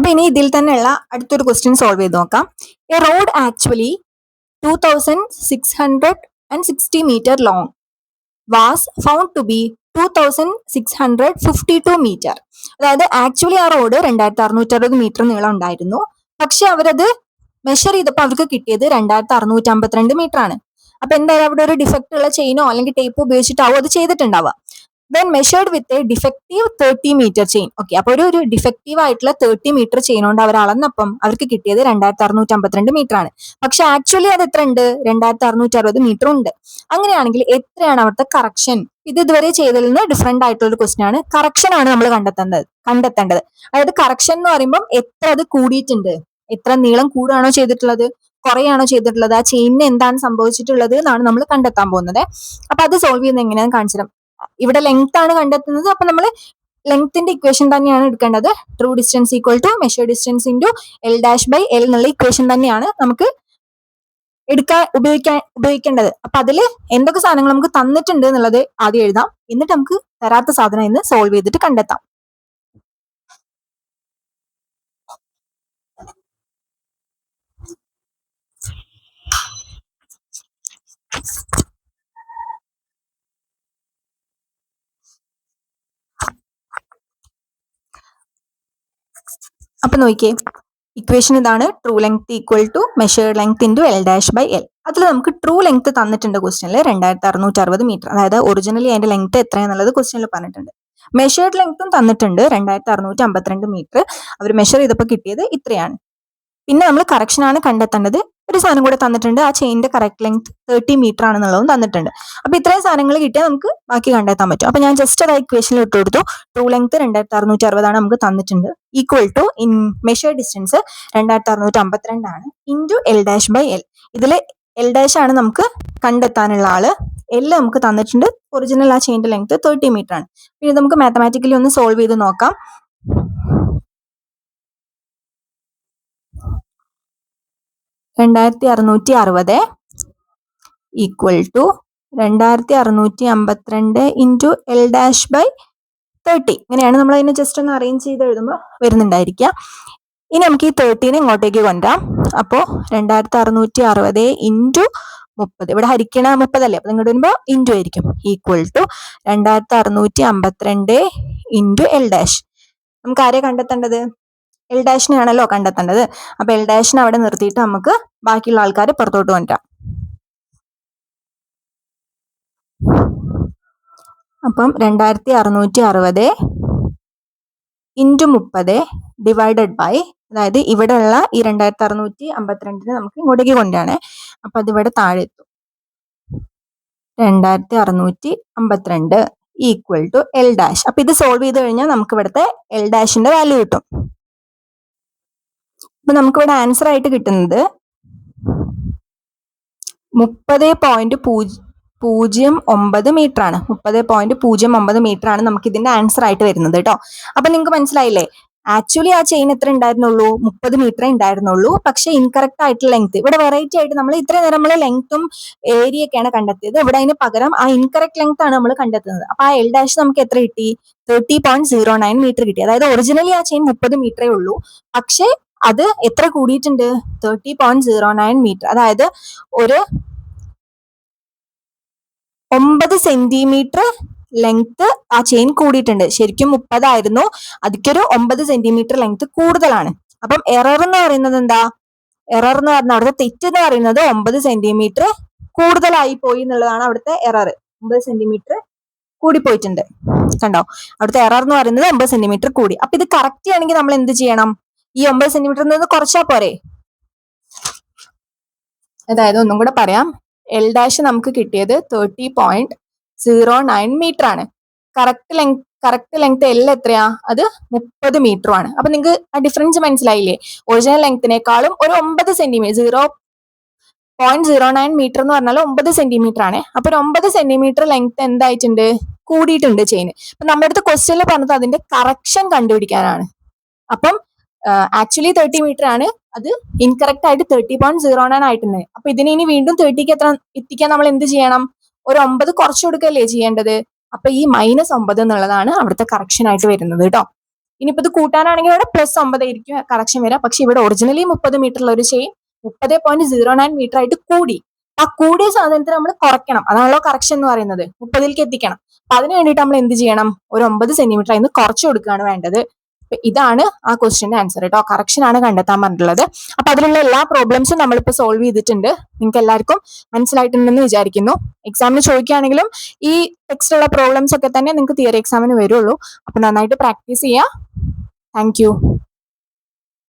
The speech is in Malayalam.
അപ്പൊ ഇനി ഇതിൽ തന്നെയുള്ള അടുത്തൊരു ക്വസ്റ്റ്യൻ സോൾവ് ചെയ്ത് നോക്കാം. A road actually 2660 meter long was found to be 2652 meter. അതായത് ആക്ച്വലി ആ റോഡ് 2660 മീറ്റർ നീളം ഉണ്ടായിരുന്നു. പക്ഷെ അവരത് മെഷർ ചെയ്തപ്പോൾ അവർക്ക് കിട്ടിയത് 2652 മീറ്റർ ആണ്. അപ്പൊ എന്തായാലും അവിടെ ഒരു ഡിഫക്റ്റ് ഉള്ള ചെയിനോ അല്ലെങ്കിൽ ടേപ്പ് ഉപയോഗിച്ചിട്ടാവും അത് ചെയ്തിട്ടുണ്ടാവുക. Then measured with a defective 30 metre chain. Okay, അപ്പൊ ഒരു ഡിഫക്റ്റീവ് ആയിട്ടുള്ള 30 മീറ്റർ ചെയിൻ കൊണ്ട് അവർ അളന്നപ്പം അവർക്ക് കിട്ടിയത് 2652 മീറ്റർ ആണ്. പക്ഷെ ആക്ച്വലി അത് എത്ര ഉണ്ട്? 2660 മീറ്റർ ഉണ്ട്. അങ്ങനെയാണെങ്കിൽ എത്രയാണ് അവിടുത്തെ കറക്ഷൻ? ഇത് ഇതുവരെ ചെയ്തതിൽ നിന്ന് ഡിഫറെന്റ് ആയിട്ടുള്ള ഒരു ക്വസ്റ്റ്യൻ ആണ്. കറക്ഷൻ ആണ് നമ്മൾ കണ്ടെത്തേണ്ടത്. അതായത് കറക്ഷൻ എന്ന് പറയുമ്പോൾ എത്ര അത് കൂടിയിട്ടുണ്ട്, എത്ര നീളം കൂടുകയാണോ ചെയ്തിട്ടുള്ളത്, കുറയാണോ ചെയ്തിട്ടുള്ളത്, ആ ചെയിനിന് എന്താണ് സംഭവിച്ചിട്ടുള്ളത് എന്നാണ് നമ്മൾ കണ്ടെത്താൻ പോകുന്നത്. അപ്പൊ അത് സോൾവ് ചെയ്യുന്നത് എങ്ങനെയാണെന്ന് കാണിച്ചു തരാം. ഇവിടെ ലെങ്ത് ആണ് കണ്ടെത്തുന്നത്. അപ്പൊ നമ്മൾ ലെങ്ത്തിന്റെ ഇക്വേഷൻ തന്നെയാണ് എടുക്കേണ്ടത്. True distance equal to measure distance into L'/L എന്നുള്ള ഇക്വേഷൻ തന്നെയാണ് നമുക്ക് ഉപയോഗിക്കേണ്ടത്. അപ്പൊ അതിൽ എന്തൊക്കെ സാധനങ്ങൾ നമുക്ക് തന്നിട്ടുണ്ട് എന്നുള്ളത് ആദ്യം എഴുതാം. എന്നിട്ട് നമുക്ക് തരാത്ത സാധനം ഇന്ന് സോൾവ് ചെയ്തിട്ട് കണ്ടെത്താം. അപ്പൊ നോക്കിയേ, ഇക്വേഷൻ ഇതാണ്. True length equal to measured length into L'/L. അതിൽ നമുക്ക് ട്രൂ ലെങ്ത് തന്നിട്ടുണ്ട് ക്വസ്റ്റ്യനിൽ 2660 മീറ്റർ. അതായത് ഒറിജിനലി അതിന്റെ ലെങ്ത് എത്രയാന്നുള്ളത് ക്വസ്റ്റ്യനിൽ പറഞ്ഞിട്ടുണ്ട്. മെഷേർഡ് ലെങ്ത്തും തന്നിട്ടുണ്ട് 2652 മീറ്റർ. അവർ മെഷർ ചെയ്തപ്പോൾ കിട്ടിയത് ഇത്രയാണ്. പിന്നെ നമ്മൾ കറക്ഷൻ ആണ് കണ്ടെത്തേണ്ടത്. ഒരു സാധനം കൂടെ തന്നിട്ടുണ്ട്, ആ ചെയിനിന്റെ കറക്റ്റ് ലെങ്ത് 30 മീറ്റർ ആണെന്നുള്ളതും തന്നിട്ടുണ്ട്. അപ്പൊ ഇത്രയും സാധനങ്ങൾ കിട്ടിയാൽ നമുക്ക് ബാക്കി കണ്ടെത്താൻ പറ്റും. അപ്പൊ ഞാൻ ജസ്റ്റ് അത് ഇക്വേഷനിൽ ഇട്ട് കൊടുത്തു. ട്രൂ ലെങ്ത് 2660 ആണ് നമുക്ക് തന്നിട്ടുണ്ട്. Equal to in measure distance 2652 ആണ് ഇൻറ്റു L'/L. ഇതില് L' ആണ് നമുക്ക് കണ്ടെത്താനുള്ള ആള്. L നമുക്ക് തന്നിട്ടുണ്ട്. ഒറിജിനൽ ആ ചെയിനിന്റെ ലെങ്ത് 30 മീറ്റർ ആണ്. പിന്നെ നമുക്ക് മാത്തമാറ്റിക്കലി ഒന്ന് സോൾവ് ചെയ്ത് നോക്കാം. 2660 ഈക്വൽ ടു 2652 ഇൻറ്റു L'/30. ഇങ്ങനെയാണ് നമ്മൾ അതിനെ ജസ്റ്റ് ഒന്ന് അറേഞ്ച് ചെയ്ത് എഴുതുമ്പോൾ വരുന്നുണ്ടായിരിക്കുക. ഇനി നമുക്ക് ഈ 30നെ ഇങ്ങോട്ടേക്ക് കൊണ്ടുവരാം. അപ്പോൾ 2660 ഇൻറ്റു 30, ഇവിടെ ഹരിക്കണ 30 അല്ലേ, അപ്പൊ ഇങ്ങോട്ട് വരുമ്പോൾ ഇൻറ്റു ആയിരിക്കും. Equal to 2652 into L'. നമുക്ക് ആരെയാ കണ്ടെത്തേണ്ടത്? L' ആണല്ലോ കണ്ടെത്തേണ്ടത്. അപ്പൊ L' അവിടെ നിർത്തിയിട്ട് നമുക്ക് ബാക്കിയുള്ള ആൾക്കാരെ പുറത്തോട്ട് കൊണ്ടുവരാം. അപ്പം 2660 ഇൻറ്റു 30 ഡിവൈഡഡ് ബൈ, അതായത് ഇവിടെ ഉള്ള ഈ 2652 നമുക്ക് ഇങ്ങോട്ടേക്ക് കൊണ്ടുവരാണേ. അപ്പൊ അതിവിടെ താഴെ എത്തും. 2652 ഈക്വൽ ടു L'. അപ്പൊ ഇത് സോൾവ് ചെയ്ത് കഴിഞ്ഞാൽ നമുക്ക് ഇവിടുത്തെ L'-ന്റെ വാല്യൂ കിട്ടും. അപ്പൊ നമുക്ക് ഇവിടെ ആൻസർ ആയിട്ട് കിട്ടുന്നത് 30.09 മീറ്റർ ആണ്. 30.09 മീറ്റർ ആണ് നമുക്ക് ഇതിന്റെ ആൻസർ ആയിട്ട് വരുന്നത് കേട്ടോ. അപ്പൊ നിങ്ങൾക്ക് മനസ്സിലായില്ലേ, ആക്ച്വലി ആ ചെയിൻ എത്ര ഉണ്ടായിരുന്നുള്ളൂ? 30 മീറ്റർ ഉണ്ടായിരുന്നുള്ളൂ. പക്ഷെ ഇൻകറക്റ്റ് ആയിട്ടുള്ള ലെങ്ത്, ഇവിടെ വെറൈറ്റി ആയിട്ട് നമ്മൾ ഇത്ര നേരം നമ്മൾ ലെങ്ത്തും ഏരിയ ഒക്കെയാണ് കണ്ടെത്തിയത്. ഇവിടെ അതിന് പകരം ആ ഇൻകറക്റ്റ് ലെങ്ത് ആണ് നമ്മൾ കണ്ടെത്തുന്നത്. അപ്പൊ ആ L' നമുക്ക് എത്ര കിട്ടി? 30.09 മീറ്റർ കിട്ടി. അതായത് ഒറിജിനലി ആ ചെയിൻ 30 മീറ്ററേ ഉള്ളൂ. പക്ഷെ അത് എത്ര കൂടിയിട്ടുണ്ട്? 30.09 മീറ്റർ. അതായത് ഒരു 9 സെന്റിമീറ്റർ ലെങ്ത് ആ ചെയിൻ കൂടിയിട്ടുണ്ട്. ശരിക്കും 30 ആയിരുന്നു, അതിക്കൊരു 9 സെന്റിമീറ്റർ ലെങ്ത് കൂടുതലാണ്. അപ്പം എറർ എന്ന് പറയുന്നത് എന്താ? എറർ എന്ന് പറഞ്ഞാൽ അവിടുത്തെ തെറ്റ് എന്ന് പറയുന്നത് 9 സെന്റിമീറ്റർ കൂടുതലായി പോയി എന്നുള്ളതാണ് അവിടുത്തെ എറർ. 9 സെന്റിമീറ്റർ കൂടി പോയിട്ടുണ്ട്. കണ്ടോ, അവിടുത്തെ എറർ എന്ന് പറയുന്നത് 9 സെന്റിമീറ്റർ കൂടി. അപ്പൊ ഇത് കറക്റ്റ് ചെയ്യണമെങ്കിൽ നമ്മൾ എന്ത് ചെയ്യണം? ഈ 9 സെന്റിമീറ്ററിൽ നിന്ന് കുറച്ചാ പോരെ? അതായത് ഒന്നും കൂടെ പറയാം, L' നമുക്ക് കിട്ടിയത് 30.09 മീറ്റർ ആണ്. കറക്റ്റ് ലെങ്ത് L എത്രയാ? അത് 30 മീറ്റർ ആണ്. അപ്പൊ നിങ്ങൾക്ക് ആ ഡിഫറൻസ് മനസ്സിലായില്ലേ? ഒറിജിനൽ ലെങ്ത്തിനേക്കാളും ഒരു 9 സെന്റിമീറ്റർ, 0.09 മീറ്റർ എന്ന് പറഞ്ഞാൽ 9 സെന്റിമീറ്റർ ആണ്. അപ്പൊ ഒരു 9 സെന്റിമീറ്റർ ലെങ്ത് എന്തായിട്ടുണ്ട്? കൂടിയിട്ടുണ്ട് ചെയിന്. അപ്പൊ നമ്മുടെ അടുത്ത് ക്വസ്റ്റ്യനിൽ പറഞ്ഞത് അതിന്റെ കറക്ഷൻ കണ്ടുപിടിക്കാനാണ്. അപ്പം ആക്ച്വലി 30 മീറ്റർ ആണ്, അത് ഇൻകറക്റ്റ് ആയിട്ട് 30.09 ആയിട്ടുണ്ട്. അപ്പൊ ഇതിനെ ഇനി വീണ്ടും 30ക്ക് എത്ര എത്തിക്കാൻ നമ്മൾ എന്ത് ചെയ്യണം? ഒരു 9 കുറച്ചു കൊടുക്കല്ലേ ചെയ്യേണ്ടത്. അപ്പൊ ഈ -9 എന്നുള്ളതാണ് അവിടുത്തെ കറക്ഷൻ ആയിട്ട് വരുന്നത് കേട്ടോ. ഇനിയിപ്പോ ഇത് കൂട്ടാനാണെങ്കിൽ ഇവിടെ +9 ആയിരിക്കും കറക്ഷൻ വരിക. പക്ഷെ ഇവിടെ ഒറിജിനലി 30 മീറ്റർ ഉള്ള ഒരു ചെയിൻ 30.09 മീറ്റർ ആയിട്ട് കൂടി. ആ കൂടിയ സാധനത്തിന് നമ്മൾ കുറയ്ക്കണം. അതാണല്ലോ കറക്ഷൻ എന്ന് പറയുന്നത്, 30ലേക്ക് എത്തിക്കണം. അപ്പൊ അതിന് വേണ്ടിയിട്ട് നമ്മൾ എന്ത് ചെയ്യണം, ഒരു 9 സെന്റിമീറ്റർ അതിന് കുറച്ച് കൊടുക്കുകയാണ് വേണ്ടത്. ഇതാണ് ആ ക്വസ്റ്റ്യന്റെ ആൻസർ കേട്ടോ. കറക്ഷൻ ആണ് കണ്ടെത്താൻ പറഞ്ഞിട്ടുള്ളത്. അപ്പൊ അതിലുള്ള എല്ലാ പ്രോബ്ലംസും നമ്മളിപ്പോ സോൾവ് ചെയ്തിട്ടുണ്ട്. നിങ്ങൾക്ക് എല്ലാവർക്കും മനസ്സിലായിട്ടുണ്ടെന്ന് വിചാരിക്കുന്നു. എക്സാമിന് ചോദിക്കുകയാണെങ്കിലും ഈ ടെക്സ്റ്റിലുള്ള പ്രോബ്ലംസ് ഒക്കെ തന്നെ നിങ്ങൾക്ക് തിയറി എക്സാമിന് വരുള്ളൂ. അപ്പൊ നന്നായിട്ട് പ്രാക്ടീസ് ചെയ്യുക. Thank you.